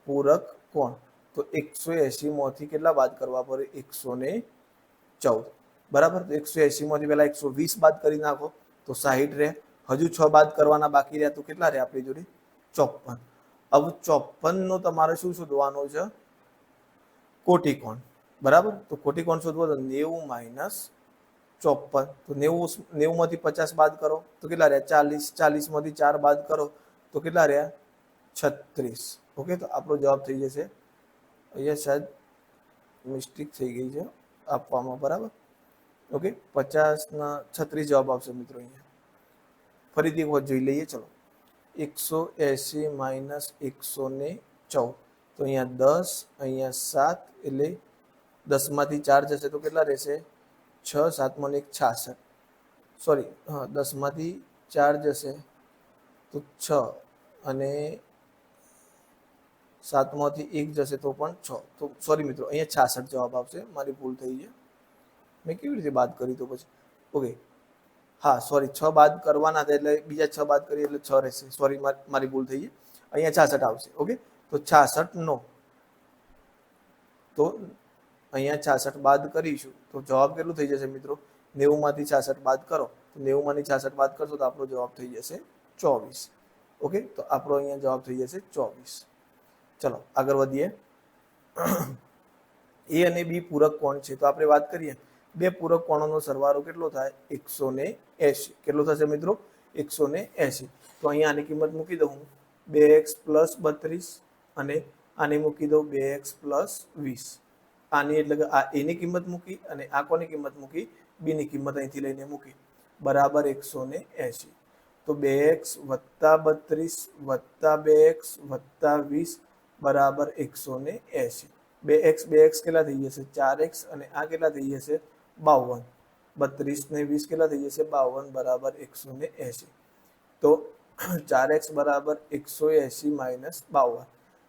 S1: પૂરક કોણ, તો 180 માંથી કેટલા બાદ કરવા પડે? 114. બરાબર. તો 180 માંથી પહેલા 120 બાદ કરી નાખો તો 60 રહે. હજુ 6 બાદ કરવાના બાકી રહ્યા તો કેટલા રહે આપણી જોડે? 54. હવે 54 નો તમારે શું શોધવાનો છે? કોટિકોણ. બરાબર. તો કોટિકોણ શોધવો તો 90 - 54. તો 90 માંથી 50 બાદ કરો તો કેટલા રહ્યા? 40. 40 માંથી 4 બાદ કરો તો કેટલા રહ્યા? 36. ઓકે, તો આપણો જવાબ થઈ જશે, અહીંયા શાયદ મિસ્ટેક થઈ ગઈ છે આપવામાં. બરાબર. ઓકે 50/36 જવાબ આવશે મિત્રો અહીંયા. ફરીથી એક વખત જોઈ લઈએ. ચલો 180 માઇનસ 114, તો અહીંયા 10, અહીંયા 7, એટલે 10માંથી 4 જશે તો કેટલા રહેશે? 6, 7 ને 1 66, સોરી હા 10માંથી 4 જશે તો 6, અને 7માંથી 1 જશે તો પણ 6. તો સોરી મિત્રો, અહીંયા 66 જવાબ આવશે. મારી ભૂલ થઈ છે, મેં કેવી રીતે બાદ કરી તો પછી. ઓકે હા સોરી, 6 બાદ કરવાના હતા એટલે બીજા 6 બાદ કરીએ એટલે 6 રહેશે. સોરી, મારી ભૂલ થઈ છે. અહીંયા 66 આવશે. ઓકે, તો 66 નો, તો અહીંયા 66 બાદ કરીશું તો જવાબ કેટલું થઈ જશે મિત્રો? 90માંથી 66 બાદ કરો તો 90માંથી 66 બાદ કરશો તો આપણો જવાબ થઈ જશે 24. ઓકે, તો આપણો અહીંયા જવાબ થઈ જશે 24. ચલો આગળ વધીએ. એ અને બી પૂરક કોણ છે, તો આપણે વાત કરીએ. બે પૂરક કોણોનો સરવાળો કેટલો થાય? 180. કેટલો થશે મિત્રો? 180. તો અહીંયા આની કિંમત મૂકી દઉં, 2x + 32, અને આની મૂકી દઉં 2x + 20. આની એટલે કે આ એની કિંમત મૂકી અને આ કોની કિંમત મૂકી? બી ની કિંમત અહીંથી લઈને મૂકી, બરાબર 180. તો 2x + 32 + 2x + 20 બરાબર 180. 2x કેટલા થઈ જશે? 4x, અને આ કેટલા થઈ જશે? 52. 32 ને 20 કેટલા થઈ જશે? 52, બરાબર 180. તો 4x બરાબર 180 માઇનસ 52.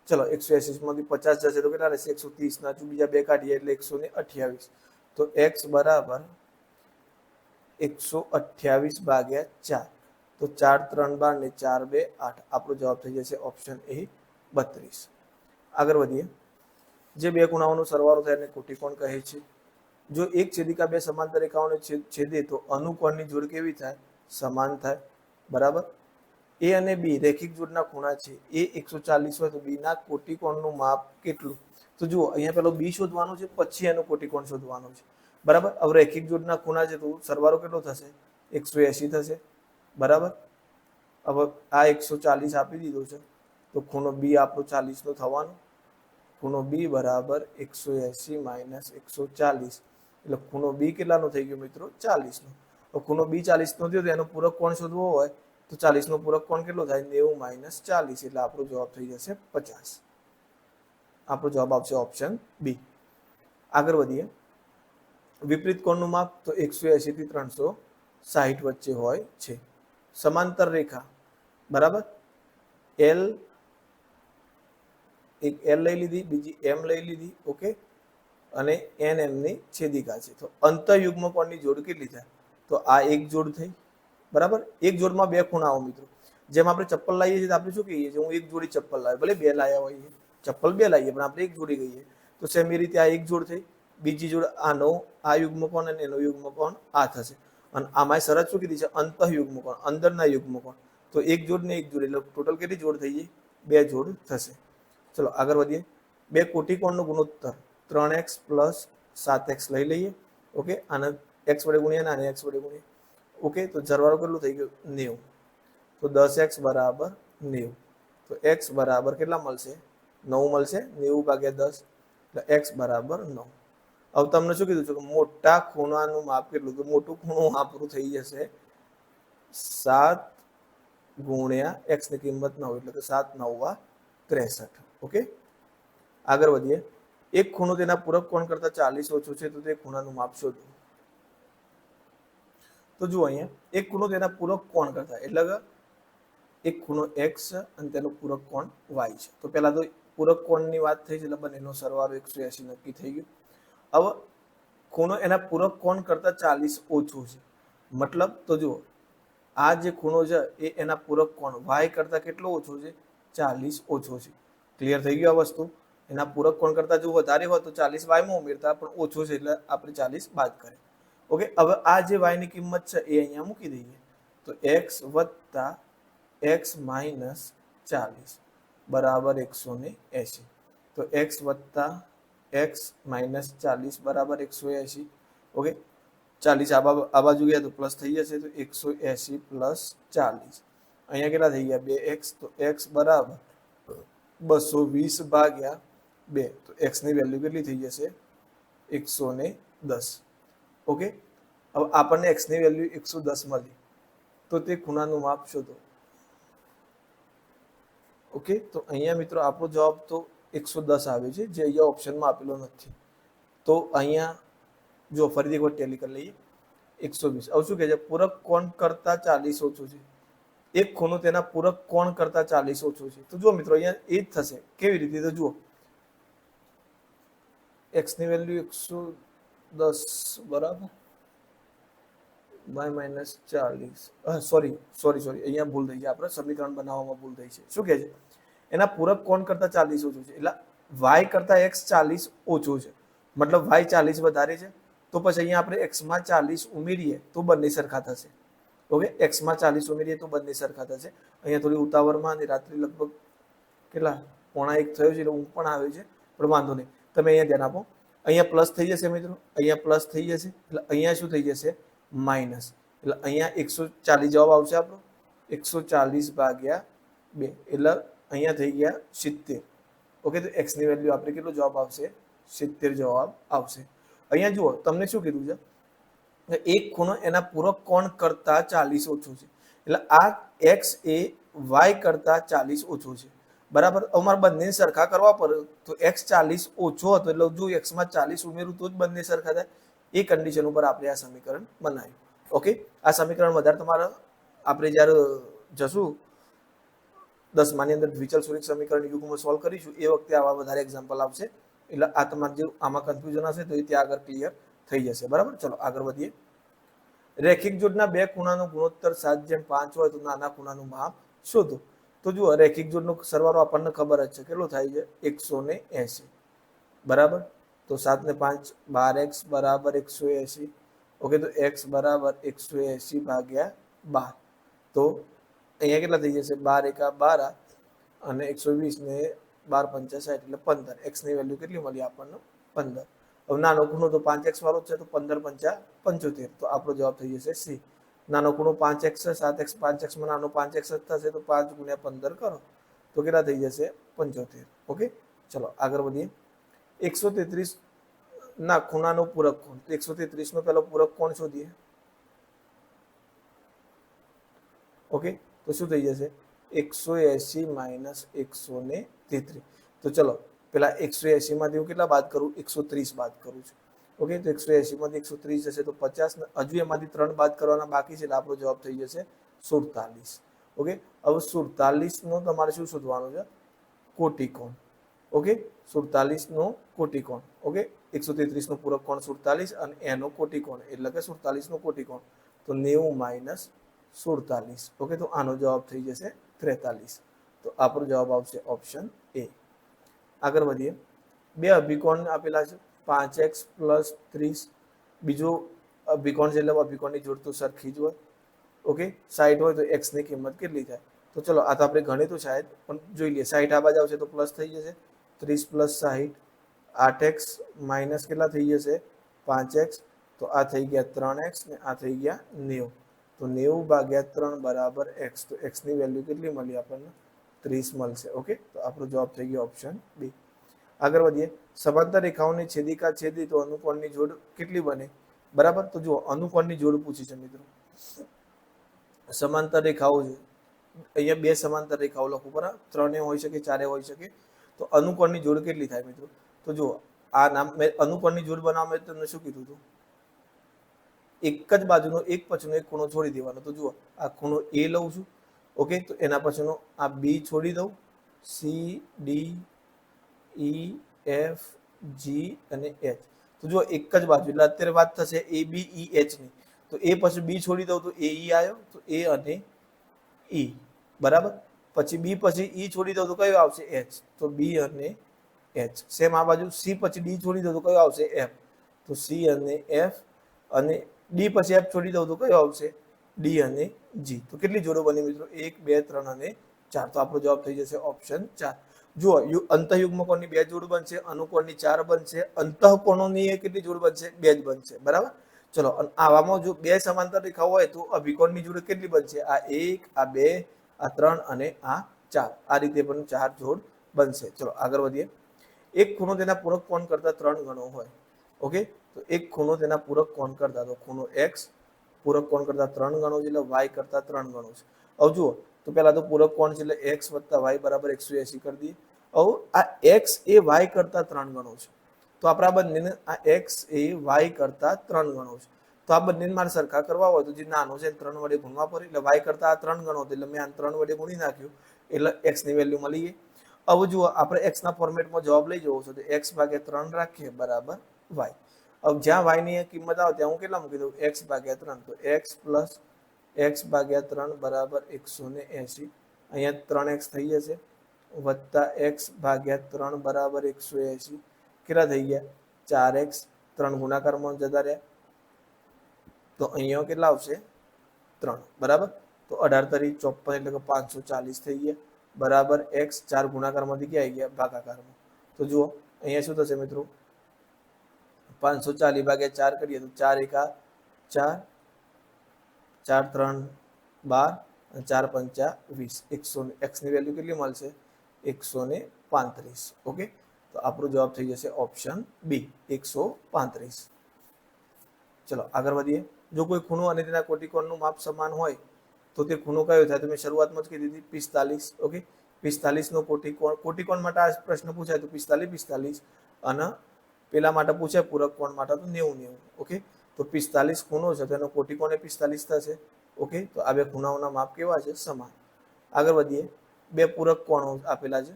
S1: ચલો 180 માંથી 50 જશે તો કેટલા રહેશે? 130 ના બીજા 2 કાઢીએ એટલે 128. તો x બરાબર 128 ભાગ્યા 4. તો 4 3 12 ને 4 2 8. આપણો જવાબ થઈ જશે ઓપ્શન એ 32. આગળ વધીએ. જે બે ખૂણાઓનો સરવાળો થાય એને કોટિકોણ કહે છે. જો એક છેદિકા બે સમાંતર રેખાઓને છેદે તો અનુકોણની જોડ કેવી થાય? સમાન થાય. બરાબર. એ અને બી રેખિક જોડના ખૂણા છે. એ 140 હોય તો બી ના કોટિકોણનું માપ કેટલું? તો જુઓ અહીંયા પેલો બી શોધવાનું છે, પછી એનો કોટિકોણ શોધવાનો છે. બરાબર. હવે રેખિક જોડના ખૂણા છે તો સરવાળો કેટલો થશે? 180 થશે. બરાબર. હવે આ 140 આપી દીધો છે તો ખૂણો બી આપણો 40 નો થવાનો. ખૂણો બી બરાબર 180 માઇનસ 140, એટલે ખૂણો બી કેટલાનો થઈ ગયો મિત્રો? 40 નો. તો ખૂણો બી 40 નો થયો તો એનો પૂરક કોણ શોધવો હોય તો 40 નો પૂરક કોણ કેટલો થાય? 90 માઇનસ 40, એટલે આપણો જવાબ થઈ જશે 50. આપણો જવાબ આવશે ઓપ્શન બી. આગળ વધીએ. વિપરીત કોણનું માપ તો 180 થી 360 વચ્ચે હોય છે. સમાંતર રેખા, બરાબર. એલ, એક એલ લઈ લીધી, બીજી એમ લઈ લીધી. ઓકે, અને એન એમની છેદિકા છે. તો અંતઃયુગ્મ કોણની જોડ કેટલી થાય? તો આ એક જોડ થઈ. બરાબર. એક જોડમાં બે ખૂણાઓ મિત્રો. જેમ આપણે ચપ્પલ લાવીએ છીએ તો આપણે શું કહીએ છીએ? હું એક જોડી ચપ્પલ લાવ્યો, ભલે બે લાવ્યા હોઈએ, ચપ્પલ બે લાવીએ પણ આપણે એક જોડી કહીએ. તો સેમ એ રીતે આ એક જોડ થઈ. બીજી જોડ આનો, આ યુગ્મ કોણ અને એનો યુગ્મ કોણ આ થશે. અને આમાં શરત શું કીધી છે? અંતઃયુગ્મ કોણ, અંદરના યુગ્મ કોણ. તો એક જોડ ને એક જોડ, એટલે ટોટલ કેટલી જોડ થઈ ગઈ? બે જોડ થશે. ચલો આગળ વધીએ. બે કોટિકોણનો ગુણોત્તર 3x + 7x લઈ લઈએ. ઓકે, આને x વડે ગુણ્યા અને x વડે ગુણ્યા. ઓકે, તો સરવાળો કેટલું થઈ ગયું? 90. તો 10x બરાબર 90. તો x બરાબર કેટલા મળશે? 9 મળશે. 90 ભાગ્યા 10, એટલે x બરાબર 9. હવે તમને શું કીધું છે કે મોટા ખૂણાનું માપ કેટલું? તો મોટું ખૂણું આપણું થઈ જશે 7 ગુણ્યા x ની કિંમત 9, એટલે કે 7 × 9 = 63. ઓકે, આગળ વધીએ. એક ખૂણો તેના પૂરક કોણ કરતા 40 ઓછો છે તો તે ખૂણાનું માપ શોધો. તો જુઓ અહીંયા એક ખૂણો તેના પૂરક કોણ કરતા, એટલે કે એક ખૂણો x અને તેનો પૂરક કોણ y છે. તો પહેલા તો પૂરક કોણની વાત થઈ છે એટલે બંનેનો સરવાળો 180 નક્કી થઈ ગયો. હવે ખૂણો એના પૂરક કોણ કરતા 40 ઓછો છે, મતલબ તો જુઓ આ જે ખૂણો છે એ એના પૂરક કોણ y કરતા કેટલો ઓછો છે? 40 ઓછો છે. ક્લિયર થઈ ગયું આ વસ્તુ? એના પૂરક કોણ કરતા જો વધારે હોય તો 40 y માં ઉમેરતા, પણ ઓછો છે એટલે આપણે 40 બાદ કરીએ. ઓકે, હવે આ જે y ની કિંમત છે એ અહીંયા મૂકી દઈએ. તો x + x - 40 બરાબર 180. તો x + x - 40 બરાબર 180. ઓકે, 40 આ બાજુ ગયા તો પ્લસ થઈ જશે, તો 180 + 40. અહીંયા કેટલા થઈ ગયા? 2x. તો x બરાબર 220 ભાગ્યા 2. તો x ની વેલ્યુ કેટલી થઈ જશે? 110. ઓકે, હવે આપણને x ની વેલ્યુ 110 મળી, તો તે ખૂણાનું માપ શોધો. ઓકે, તો અહીંયા મિત્રો આપણો જવાબ તો 110 આવે છે, જે અહીંયા ઓપ્શનમાં આપેલો નથી. તો અહીંયા જો ફરીથી એક વાર ટેલી કરી લઈએ. 120. હવે શું કહે છે? પૂરક કોણ કરતા 40 ઓછો છે. એક ખૂણો તેના પૂરક કોણ કરતા 40 ઓછો છે. તો જુઓ મિત્રો, અહીંયા એ જ થશે. કેવી રીતે? તો જુઓ, x ની વેલ્યુ 110 બરાબર y માઇનસ 40. સોરી, અહીંયા ભૂલ થઈ છે, આપણે સમીકરણ બનાવવામાં ભૂલ થઈ છે. શું કહે છે? એના પૂરક કોણ કરતા 40 ઓછો છે, એટલે y કરતા x 40 ઓછો છે, મતલબ y 40 વધારે છે. તો પછી અહીંયા આપણે x માં 40 ઉમેરીએ તો બંને સરખા થશે. ઓકે, x માં 40 ઉમેરીએ તો બંને સરખા થશે. અહીંયા થોડી ઉતાવળમાં અને રાત્રિ લગભગ કેટલા 1:45 થયો છે, એટલે ઊંઘ પણ આવે છે, પણ વાંધો નહીં. તમે અહીંયા ધ્યાન આપો. અહીંયા પ્લસ થઈ જશે મિત્રો, અહીંયા પ્લસ થઈ જશે, એટલે અહીંયા શું થઈ જશે? માઇનસ. એટલે અહીંયા 140 જવાબ આવશે આપણો. 140 ભાગ્યા 2 એટલે અહીંયા થઈ ગયા 70. ઓકે, તો x ની વેલ્યુ આપણે કેટલો જવાબ આવશે? 70 જવાબ આવશે. અહીંયા જુઓ, તમને શું કીધું છે? એક ખૂણો એના પૂરક કોણ કરતા 40 ઓછો છે, એટલે આ x એ y કરતા 40 ઓછો છે, બરાબર. અમારે બંને સરખા કરવા પડે, તો x 40 ઓછો હતો, એટલે જો x માં 40 ઉમેરું તો જ બંને સરખા થાય. એ કન્ડિશન ઉપર આપણે આ સમીકરણ બનાવ્યું. ઓકે, આ સમીકરણ વધારે તમારે આપણે જ્યારે જશું 10માની અંદર દ્વિચલ સુરેખ સમીકરણ યુગમાં સોલ્વ કરીશું, એ વખતે આવા વધારે એક્ઝામ્પલ આવશે. એટલે આ તમારે જે આમાં કન્ફ્યુઝન હશે તો એ ત્યાં આગળ ક્લિયર થઈ જશે. બરાબર, ચલો આગળ વધીએ. રેખિક જોડના બે ખૂણાનો ગુણોત્તર 7:5 હોય તો નાના ખૂણાનું માપ શોધો. તો જુઓ, રેખિક જોડનો સરવાળો આપણને ખબર જ છે, કેટલો થાય છે? 180. બરાબર, તો 7 ને 5 12x બરાબર 180. ઓકે, તો x બરાબર 180 ભાગ્યા 12. તો અહીંયા કેટલા થઈ જશે? 12 એકા 12 અને 120 ને 12 × 5 = 60, એટલે 15. x ની વેલ્યુ કેટલી મળી આપણને? 15. હવે નાનો ખૂણો તો 5x વાળો છે, તો 15 × 5 = 75. તો આપણો જવાબ થઈ જશે C. નાનો ખૂણો 5x છે, 7x 5x માં નાનો 5x જ થશે, તો 5 × 15 કરો તો કેટલા થઈ જશે? 75. ઓકે, ચલો આગળ વધીએ. 133 ના ખૂણાનો પૂરક કોણ. તો 133 નો પહેલો પૂરક કોણ શોધીએ. ઓકે, તો શું થઈ જશે? 180 માઇનસ 133. તો ચલો પેલા 180 માંથી હું કેટલા બાદ કરું? 130 બાદ કરું છું. ઓકે, તો 180 માંથી 130 જશે તો 50, હજુ એમાંથી 3 બાદ કરવાના બાકી છે, એટલે આપણો જવાબ થઈ જશે 47. ઓકે, હવે 47 નો તમારે શું શોધવાનું છે? કોટિકોણ. ઓકે, 47 નો કોટિકોણ. ઓકે, 133 નો પૂરક કોણ 47 અને એનો કોટિકોણ એટલે કે 47 નો કોટિકોણ, તો 90 માઇનસ 47. ઓકે, તો આનો જવાબ થઈ જશે 43. તો આપણો જવાબ આવશે ઓપ્શન એ. આગળ વધીએ. બે અભિકોણ આપેલા છે, 5x + 30. બીજો અભિકોણ છે, એટલે અભિકોણની જોડ તો સરખી જ હોય. ઓકે, 60 હોય તો x ની કિંમત કેટલી થાય? તો ચલો આ તો આપણે ગણિત તો શાયદ પણ જોઈ લઈએ. 60 આ બાજુ આવશે તો પ્લસ થઈ જશે, 30 + 60 8x માઇનસ કેટલા થઈ જશે? 5x. તો આ થઈ ગયા 3x ને આ થઈ ગયા 90. તો 90 ભાગ્યા 3 બરાબર x. તો x ની વેલ્યુ કેટલી મળી આપણને? 30 મળશે. ઓકે, તો આપણો જવાબ થઈ ગયો ઓપ્શન બી. આગળ વધીએ. સમાંતર રેખાઓની છેદિકા છેદી તો અનુકોણની જોડ કેટલી બને? બરાબર, તો જુઓ અનુકોણની જોડ પૂછી છે મિત્રો. સમાંતર રેખાઓ છે, અહીંયા બે સમાંતર રેખાઓ લખું, બરાબર, 3 હોઈ શકે, 4 હોઈ શકે. તો અનુકોણની જોડ કેટલી થાય મિત્રો? તો જુઓ આ નામ મેં અનુકોણની જોડ બનાવવા માટે તમને શું કીધું હતું? એક જ બાજુનો એક પછીનો એક ખૂણો છોડી દેવાનો. તો જુઓ આ ખૂણો A લઉં છું. ઓકે, તો એના પછીનો આ B છોડી દઉં, C D E F G અને H. તો જુઓ એક જ બાજુ, એટલે અત્યારે વાત થશે AB E H ની. તો A પછી B છોડી દઉં તો AE આવ્યો, તો A અને E. બરાબર, પછી B પછી E છોડી દઉં તો કયો આવશે? H. તો B અને H. સેમ આ બાજુ C પછી D છોડી દઉં તો કયો આવશે? F. તો C અને F. અને D પછી F છોડી દઉં તો કયો આવશે? D અને G. તો કેટલી જોડો બની મિત્રો? 1 2 3 અને 4. તો આપણો જવાબ થઈ જશે ઓપ્શન 4. જુઓ અંતઃયુગ્મકોણની 2 જોડ બનશે, અનુકોણની 4 બનશે, અંતઃકોણોની કેટલી જોડ બનશે? 2 જ બનશે. બરાબર, ચલો આવામાં જો બે સમાંતર રેખાઓ હોય તો અભિકોણની જોડ કેટલી બનશે? આ 1 આ 2 આ 3 અને આ 4. આ રીતે પણ 4 જોડ બનશે. ચલો આગળ વધીએ. એક ખૂણો તેના પૂરક કોણ કરતા 3 ગણો હોય. ઓકે, તો એક ખૂણો તેના પૂરક કોણ કરતા, તો ખૂણો એક્સ પૂરક કોણ કરતા 3 ગણો છે, એટલે વાય કરતા 3 ગણો છે. હવે જુઓ તો પહેલા તો પૂરક કોણ છે એટલે એક્સ વત્તા વાય બરાબર 180 કરી દઈએ. હવે આ એક્સ એ વાય કરતા 3 ગણો છે, તો આપણે આ બંનેને આ એક્સ એ વાય કરતા 3 ગણો છે, તો આ બંનેને મારે સરખા કરવા હોય તો જે નાનો છે 3 વડે ગુણવા પડે, એટલે વાય કરતા આ 3 ગણો હતો એટલે મેં આ 3 વડે ગુણી નાખ્યું એટલે એક્સ ની વેલ્યુ મળી ગઈ. હવે જુઓ આપણે એક્સ ના ફોર્મેટમાં જવાબ લઈ જવો છે તો એક્સ ભાગ્યા 3 રાખીએ બરાબર વાય. હવે જ્યાં વાય ની કિંમત આવે ત્યાં હું કેટલા મૂકી દઉં, એક્સ ભાગ્યા 3, તો એક્સ પ્લસ એક્સ ભાગ્યા 3 બરાબર 180. અહીંયા 3x થઈ જશે વત્તા એક્સ ભાગ્યા 3 બરાબર 180. કેટલા થઈ ગયા 4x, 3 ગુણાકારમાં જતા રહ્યા તો અહીંયા કેટલા આવશે 3 બરાબર. તો 18 તરી 54 એટલે કે 540 થઈ ગયા બરાબર એક્સ. 4 ગુણાકારમાંથી ક્યાં આવી ગયા ભાગાકારમાં. તો જુઓ અહીંયા શું થશે મિત્રો, 540 ભાગ્યા 4 કરીએ તો 4 એકા 4, 4 3 12 અને 4 પંચા 20. 100 એક્સ ની વેલ્યુ કેટલી મળશે 135. ઓકે, તો આપણો જવાબ થઈ જશે ઓપ્શન બી 135. ચલો આગળ વધીએ. જો કોઈ ખૂણો અને તેના કોટિકોણનું માપ સમાન હોય તો તે ખૂણો કયો થાય, તો મેં શરૂઆતમાં જ કીધી હતી 45. ઓકે, 45 નો કોટિકોણ માટે આ પ્રશ્ન પૂછાય તો 45 અને પેલા માટે પૂછાય પૂરક કોણ માટે તો 90. ઓકે, તો 45 ખૂણો છે તો એનો કોટિકોણ 45 થશે. ઓકે, તો આ બે ખૂણાઓના માપ કેવા છે સમાન. આગળ વધીએ. બે પૂરક કોણો આપેલા છે.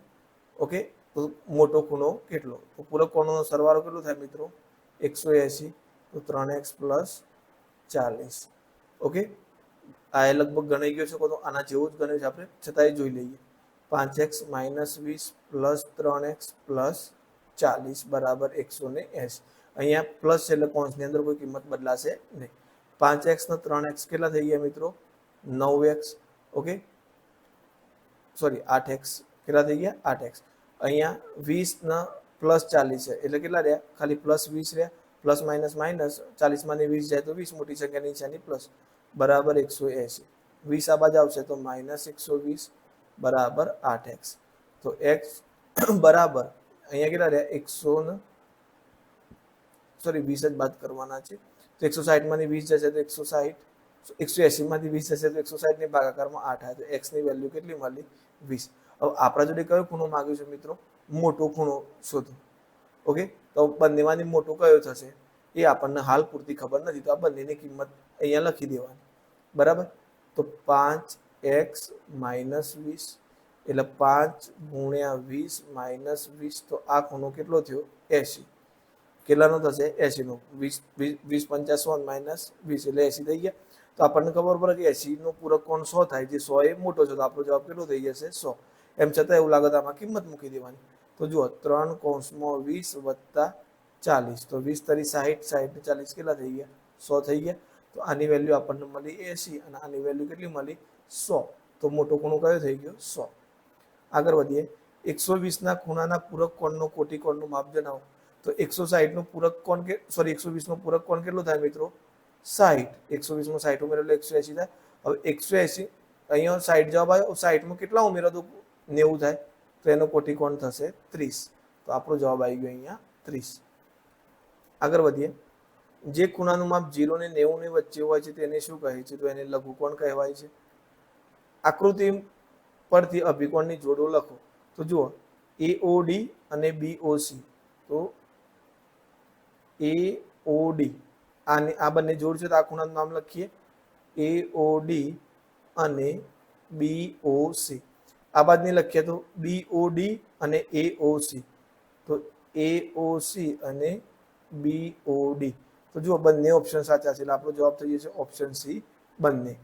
S1: ઓકે, તો મોટો ખૂણો કેટલો, તો પૂરક કોણોનો સરવાળો કેટલો થાય મિત્રો 180, તો 3x પ્લસ 40. ઓકે, આ લગભગ ગણાઈ ગયો છે, તો આના જેવું જ ગણાય છે, આપણે છતાંય જોઈ લઈએ. 5x minus 20 plus 3x plus 40 બરાબર 180. અહીંયા પ્લસ છે એટલે કૌંસની અંદર કોઈ કિંમત બદલાશે નહીં. 5x ને 3x કેટલા થઈ ગયા મિત્રો 9x. ઓકે, સોરી 8x કેટલા થઈ ગયા 8x. અહીંયા 20 ના પ્લસ 40 છે એટલે કેટલા રહ્યા ખાલી પ્લસ 20 રહ્યા. પ્લસ માઇનસ માઇનસ 40 માંથી 20 જાય તો 20, મોટી સંખ્યા નીચેની પ્લસ બરાબર 180. 20 આ બાજુ આવશે તો માઇનસ 120 બરાબર 8x. તો x બરાબર અહીંયા કેટલા રહ્યા 100 સોરી 20 જ બાદ કરવાના છે, તો 160 માંથી 20 જશે તો 160, 180 માંથી 20 જશે તો 160 ની ભાગાકારમાં 8 આવે, તો x ની વેલ્યુ કેટલી મળી 20. હવે આપણા જોડે કયો ખૂણો માંગ્યો છે મિત્રો, મોટો ખૂણો શોધો. ઓકે, તો બંનેમાંથી મોટો કયો થશે એ આપણને હાલ પૂરતી ખબર નથી, તો આ બંનેની કિંમત અહીંયા લખી દેવાની બરાબર. તો 5x માઇનસ 20 એટલે 5 ગુણ્યા 20 માઇનસ 20, તો આ ખૂણો કેટલો થયો 80. કેટલાનો થશે 80 નો. 20 50 100 માઇનસ 20 એટલે 80 થઈ ગયા. તો આપણને ખબર પડે કે 80 નો પૂરક કોણ 100 થાય, જે 100 એ મોટો છે, તો આપણો જવાબ કેટલો થઈ જશે 100. એમ છતાં એવું લાગે તો આમાં કિંમત મૂકી દેવાની. તો જુઓ 3 કૌંસમાં 20 વત્તા 40, તો 20 તરી 60, 60 ને 40 કેટલા થઈ ગયા 100 થઈ ગયા. તો આની વેલ્યુ આપણને મળી 80 અને આની વેલ્યુ કેટલી મળી 100. તો મોટો ખૂણો કયો થઈ ગયો 100. આગળ વધીએ. 120 ના ખૂણાના પૂરક કોણનો કોટિકોણનું માપ જણાવો. તો 160 નું પૂરક કોણ કે સોરી 120 નો પૂરક કોણ કેટલો થાય મિત્રો 60. 120 માં 60 ઉમેરો એટલે 180 થાય. હવે 180 અહીંયા 60 જવાબ આવ્યો, 60 માં કેટલા ઉમેરો તો 90 થાય, તો એનો કોટિકોણ થશે 30. તો આપણો જવાબ આવી ગયો અહીંયા 30. આગળ વધીએ. જે ખૂણાનું માપ 0 ને 90 ની વચ્ચે હોય છે તેને શું કહે છે, તો એને લઘુકોણ કહેવાય છે. આકૃતિ પરથી અભિકોણની જોડો લખો. તો જુઓ AOD અને BOC, તો AOD આ બંને જોડ છે તો આ ખૂણાનું નામ લખીએ AOD અને BOC. આ બાજુની લખીએ તો BOD અને AOC, તો AOC અને BOD. તો જુઓ બંને ઓપ્શન સાચા છે એટલે આપણો જવાબ થઈ જશે ઓપ્શન સી બંને.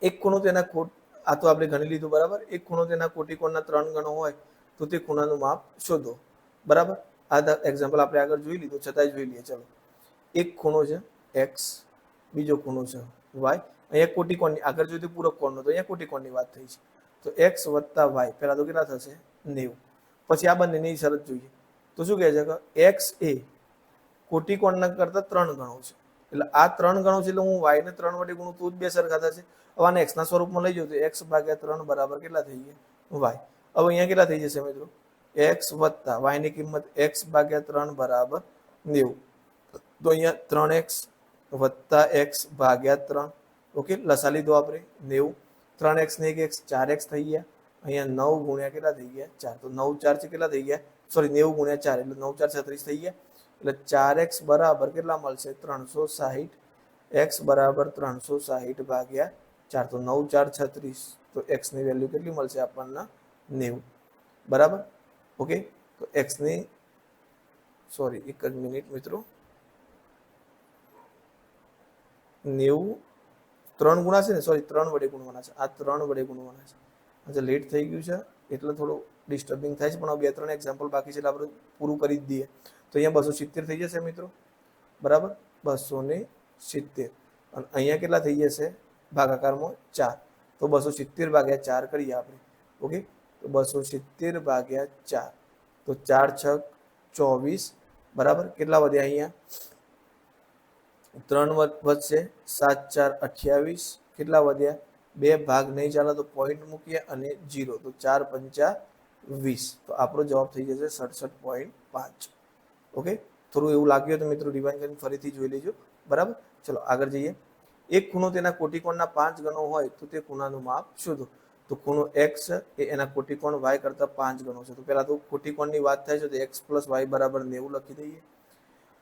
S1: એક ખૂણો તેના આ તો આપણે ગણી લીધું બરાબર. એક ખૂણો તેના કોટિકોણના 3 ગણો હોય તો તે ખૂણાનું માપ શોધો બરાબર. આ એક્ઝામ્પલ આપણે આગળ જોઈ લીધું, છતાંય જોઈ લઈએ. ચલો, એક ખૂણો છે x, બીજો ખૂણો છે y. અહીંયા કોટિકોણની આગળ જોઈતું પૂરક કોણનો, તો અહીંયા કોટિકોણની વાત થઈ છે. તો x વત્તા y પહેલા તો કેટલા થશે 90. પછી આ બંનેની શરત જોઈએ તો શું કહે છે કે x એ કોટિકોણના કરતા 3 ગણો છે, એટલે આ 3 ગણો છે એટલે હું y ને 3 વડે ગુણું તો જ બે સરખા થશે. હવે આને x ના સ્વરૂપમાં લઈ જાઉં તો x ભાગ્યા 3 બરાબર કેટલા થઈ ગયા y. હવે અહીંયા કેટલા થઈ જશે મિત્રો x વત્તા y ની કિંમત x ભાગ્યા 3 બરાબર 90. તો અહીંયા 3x વત્તા x ભાગ્યા 3, ઓકે, લસા લીધો આપણે 90, 3x ને 1x 4x થઈ ગયા, અહીંયા 9 ગુણ્યા કેટલા થઈ ગયા 4, તો 9 4 છે કેટલા થઈ ગયા, સોરી 90 ગુણ્યા 4 એટલે 9 4 36 થઈ ગયા, એટલે 4x બરાબર કેટલા મળશે 360, x બરાબર 360 ભાગ્યા 4, તો 9 4 36, તો x ની વેલ્યુ કેટલી મળશે આપણને 90, બરાબર, ઓકે, તો x ની સોરી એક જ મિનિટ મિત્રો, 90 3 ગુણા છે ને, સોરી 3 વડે ગુણવાના છે, આ 3 વડે ગુણવાના છે, આજે લેટ થઈ ગયું છે એટલે થોડું ડિસ્ટર્બિંગ થાય છે, પણ હવે 2-3 એક્ઝામ્પલ બાકી છે એટલે આપણે પૂરું કરી જ દઈએ. તો અહીંયા 270 થઈ જશે મિત્રો, બરાબર, 270, અને અહીંયા કેટલા થઈ જશે ભાગાકારમાં 4, તો 270 ભાગ્યા 4 કરીએ આપણે, ઓકે, તો 270 ભાગ્યા 4, તો 4 6 24, બરાબર, કેટલા વધ્યા અહીંયા 3 વધશે, 7 4 28, કેટલા વધ્યા 2 ભાગ નહીં ચાલે તો પોઈન્ટ મૂકીએ અને 0, તો 4 5 20, તો આપણો જવાબ થઈ જશે 67.5, ઓકે. થોડું એવું લાગ્યું તો મિત્રો રિવાઇન્ડ કરીને ફરીથી જોઈ લેજો, બરાબર. ચલો આગળ જઈએ. એક ખૂણો તેના કોટિકોણના 5 ગણો હોય તો તે ખૂણાનું માપ શોધો. તો ખૂણો x એ એના કોટિકોણ y કરતા 5 ગણો છે. તો પહેલા તો કોટિકોણની વાત થાય છે તો x + y બરાબર 90 લખી દઈએ.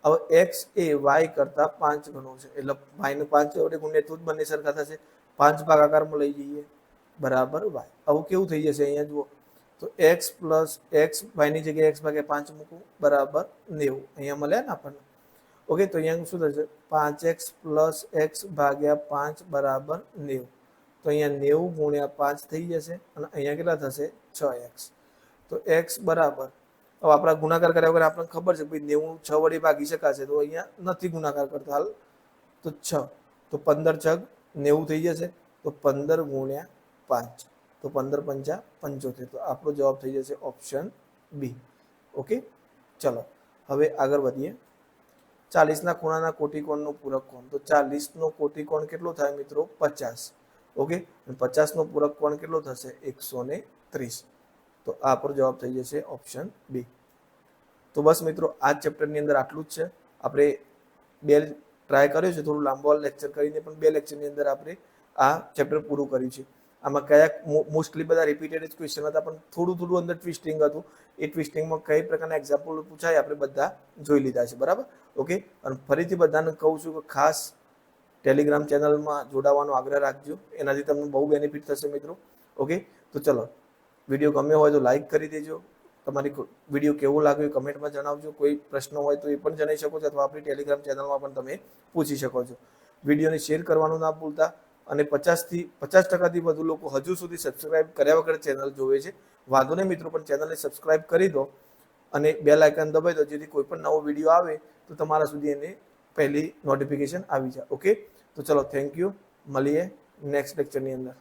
S1: હવે x એ y કરતા 5 ગણો છે એટલે y ને 5 વડે ગુણીએ તો જ બંને સરખા થશે. 5 ભાગાકારમાં લઈ જઈએ બરાબર y. હવે કેવું થઈ જશે અહીંયા જુઓ, તો x + x, y ની જગ્યાએ x ભાગ્યા 5 મૂકું બરાબર 90, અહીંયા મળ્યા ને આપણને, ઓકે. તો અહીંયા શું થશે 5x + x ભાગ્યા 5 બરાબર 90, તો અહીંયા 90 ગુણ્યા 5 થઈ જશે અને અહીંયા કેટલા થશે 6x. તો x બરાબર, હવે આપણા ગુણાકાર કર્યા વગર આપણને ખબર છે ભાઈ 90 6 વડે ભાગી શકાશે, તો અહીંયા નથી ગુણાકાર કરતા હાલ, તો 6, તો 15 6 90 થઈ જશે, તો 15 ગુણ્યા 5, તો 15 5 75, તો આપણો જવાબ થઈ જશે ઓપ્શન બી, ઓકે. ચલો હવે આગળ વધીએ. 40 ના ખૂણાના કોટિકોણનું પૂરક કોણ, તો 40 નો કોટિકોણ કેટલો થાય મિત્રો 50, ઓકે, અને 50 નો પૂરક કોણ કેટલો થશે 130, તો આ આપણો જવાબ થઈ જશે ઓપ્શન બી. તો બસ મિત્રો આ ચેપ્ટરની અંદર આટલું જ છે. આપણે 2 ટ્રાય કર્યો છે, થોડું લાંબો લેક્ચર કરીને પણ 2 લેક્ચરની અંદર આપણે આ ચેપ્ટર પૂરું કર્યું છે. આમાં કયા મોસ્ટલી બધા રિપીટેડ જ ક્વેશ્ચન હતા, પણ થોડું અંદર ટ્વિસ્ટિંગ હતું. એ ટ્વિસ્ટિંગમાં કઈ પ્રકારના એક્ઝામ્પલ પૂછાય આપણે બધા જોઈ લીધા છે, બરાબર, ઓકે. અને ફરીથી બધાને કહું છું કે ખાસ ટેલિગ્રામ ચેનલમાં જોડાવાનો આગ્રહ રાખજો, એનાથી તમને બહુ બેનિફિટ થશે મિત્રો, ઓકે. તો ચલો, વિડીયો ગમ્યો હોય તો લાઈક કરી દેજો, તમારી વિડીયો કેવો લાગ્યો એ કમેન્ટમાં જણાવજો, કોઈ પ્રશ્ન હોય તો એ પણ જણાવી શકો છો, અથવા આપણી ટેલિગ્રામ ચેનલમાં પણ તમે પૂછી શકો છો. વિડીયોને શેર કરવાનું ના ભૂલતા, અને 50% વધુ લોકો હજુ સુધી સબસ્ક્રાઇબ કર્યા વગર ચેનલ જોવે છે. વાંધો નહીં મિત્રો, પણ ચેનલને સબસ્ક્રાઇબ કરી દો અને બેલ આઇકન દબાવી દો, જેથી કોઈ પણ નવો વિડીયો આવે તો તમારા સુધી એને પહેલી નોટિફિકેશન આવી જાય, ઓકે. તો ચલો, થેન્ક યુ, મળીએ નેક્સ્ટ લેક્ચરની અંદર.